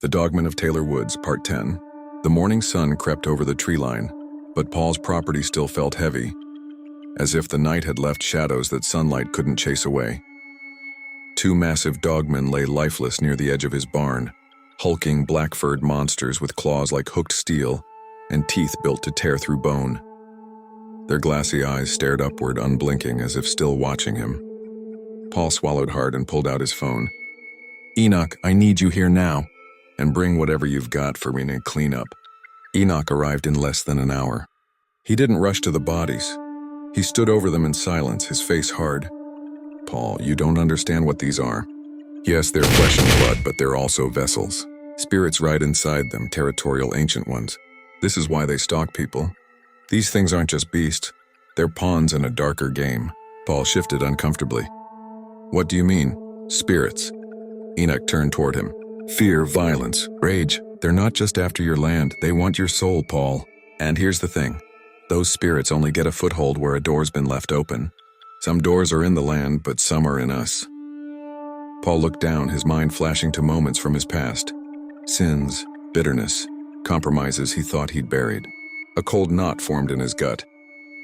The Dogman of Taylor Woods, Part 10. The morning sun crept over the tree line, but Paul's property still felt heavy, as if the night had left shadows that sunlight couldn't chase away. Two massive dogmen lay lifeless near the edge of his barn, hulking black-furred monsters with claws like hooked steel and teeth built to tear through bone. Their glassy eyes stared upward, unblinking, as if still watching him. Paul swallowed hard and pulled out his phone. "Enoch, I need you here now. And bring whatever you've got for me to clean up." Enoch arrived in less than an hour. He didn't rush to the bodies. He stood over them in silence, his face hard. "Paul, you don't understand what these are. Yes, they're flesh and blood, but they're also vessels. Spirits ride inside them, territorial ancient ones. This is why they stalk people. These things aren't just beasts. They're pawns in a darker game." Paul shifted uncomfortably. "What do you mean? Spirits?" Enoch turned toward him. "Fear, violence, rage. They're not just after your land, they want your soul, Paul. And here's the thing. Those spirits only get a foothold where a door's been left open. Some doors are in the land, but some are in us." Paul looked down, his mind flashing to moments from his past. Sins, bitterness, compromises he thought he'd buried. A cold knot formed in his gut.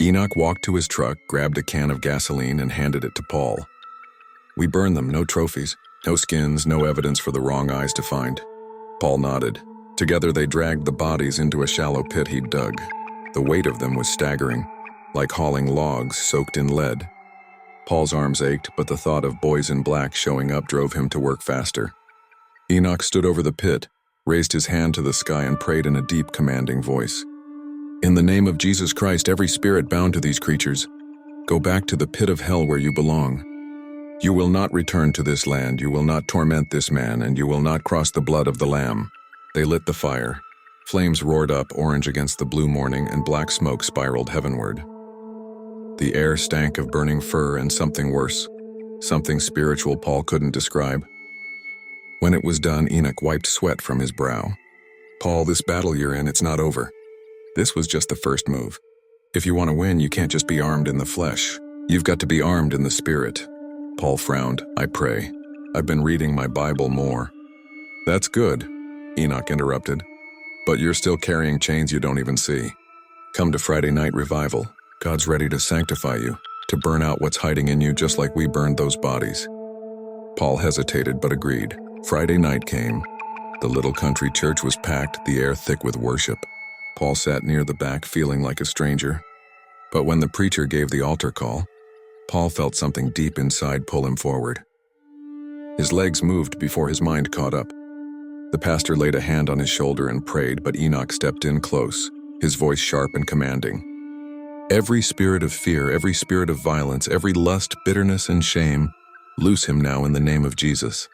Enoch walked to his truck, grabbed a can of gasoline, and handed it to Paul. "We burned them, no trophies. No skins, no evidence for the wrong eyes to find." Paul nodded. Together they dragged the bodies into a shallow pit he'd dug. The weight of them was staggering, like hauling logs soaked in lead. Paul's arms ached, but the thought of boys in black showing up drove him to work faster. Enoch stood over the pit, raised his hand to the sky, and prayed in a deep, commanding voice. "In the name of Jesus Christ, every spirit bound to these creatures, go back to the pit of hell where you belong. You will not return to this land, you will not torment this man, and you will not cross the blood of the Lamb." They lit the fire. Flames roared up, orange against the blue morning, and black smoke spiraled heavenward. The air stank of burning fur and something worse, something spiritual Paul couldn't describe. When it was done, Enoch wiped sweat from his brow. "Paul, this battle you're in, it's not over. This was just the first move. If you want to win, you can't just be armed in the flesh. You've got to be armed in the spirit." Paul frowned. "I pray. I've been reading my Bible more." "That's good," Enoch interrupted. "But you're still carrying chains you don't even see. Come to Friday night revival. God's ready to sanctify you, to burn out what's hiding in you just like we burned those bodies." Paul hesitated but agreed. Friday night came. The little country church was packed, the air thick with worship. Paul sat near the back, feeling like a stranger. But when the preacher gave the altar call, Paul felt something deep inside pull him forward. His legs moved before his mind caught up. The pastor laid a hand on his shoulder and prayed, but Enoch stepped in close, his voice sharp and commanding. "Every spirit of fear, every spirit of violence, every lust, bitterness, and shame, loose him now in the name of Jesus."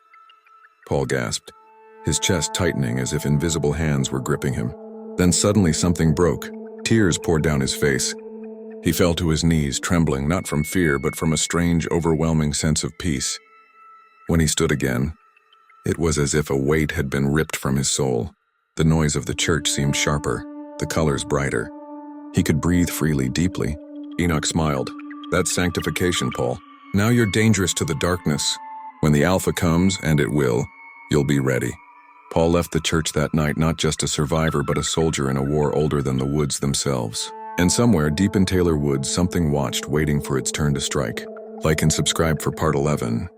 Paul gasped, his chest tightening as if invisible hands were gripping him. Then suddenly something broke. Tears poured down his face. He fell to his knees, trembling not from fear but from a strange, overwhelming sense of peace. When he stood again, it was as if a weight had been ripped from his soul. The noise of the church seemed sharper, the colors brighter. He could breathe freely, deeply. Enoch smiled. "That's sanctification, Paul. Now you're dangerous to the darkness. When the Alpha comes, and it will, you'll be ready." Paul left the church that night not just a survivor but a soldier in a war older than the woods themselves. And somewhere deep in Taylor Woods, something watched, waiting for its turn to strike. Like and subscribe for Part 11.